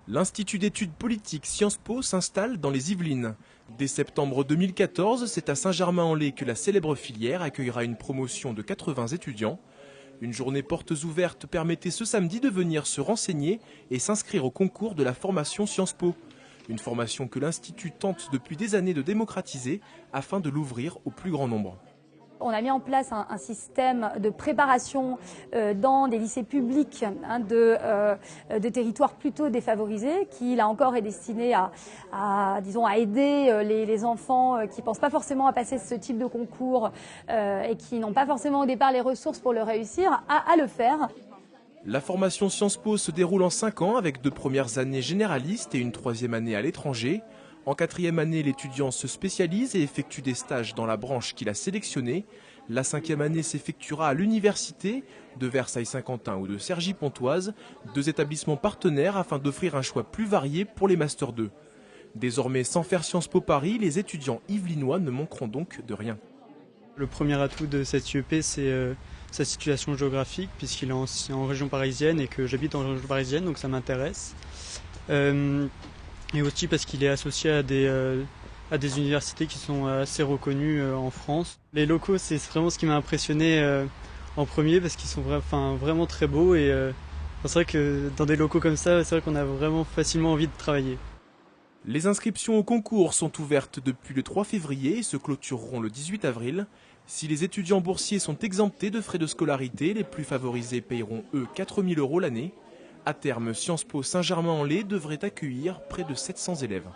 L'Institut d'études politiques Sciences Po s'installe dans les Yvelines. Dès septembre 2014, c'est à Saint-Germain-en-Laye que la célèbre filière accueillera une promotion de 80 étudiants. Une journée portes ouvertes permettait ce samedi de venir se renseigner et s'inscrire au concours de la formation Sciences Po. Une formation que l'Institut tente depuis des années de démocratiser afin de l'ouvrir au plus grand nombre. On a mis en place un système de préparation dans des lycées publics de territoires plutôt défavorisés qui, là encore, est destiné à aider les enfants qui ne pensent pas forcément à passer ce type de concours et qui n'ont pas forcément au départ les ressources pour le réussir, à le faire. La formation Sciences Po se déroule en 5 ans avec 2 premières années généralistes et une 3e année à l'étranger. En 4e année, l'étudiant se spécialise et effectue des stages dans la branche qu'il a sélectionnée. La 5e année s'effectuera à l'université de Versailles-Saint-Quentin ou de Cergy-Pontoise, 2 établissements partenaires afin d'offrir un choix plus varié pour les Master 2. Désormais, sans faire Sciences Po Paris, les étudiants yvelinois ne manqueront donc de rien. Le premier atout de cette IEP, c'est sa situation géographique, puisqu'il est en région parisienne et que j'habite en région parisienne, donc ça m'intéresse. Et aussi parce qu'il est associé à des universités qui sont assez reconnues en France. Les locaux, c'est vraiment ce qui m'a impressionné en premier, parce qu'ils sont vraiment très beaux. Et c'est vrai que dans des locaux comme ça, c'est vrai qu'on a vraiment facilement envie de travailler. Les inscriptions au concours sont ouvertes depuis le 3 février et se clôtureront le 18 avril. Si les étudiants boursiers sont exemptés de frais de scolarité, les plus favorisés paieront, eux, 4 000 € l'année. À terme, Sciences Po Saint-Germain-en-Laye devrait accueillir près de 700 élèves.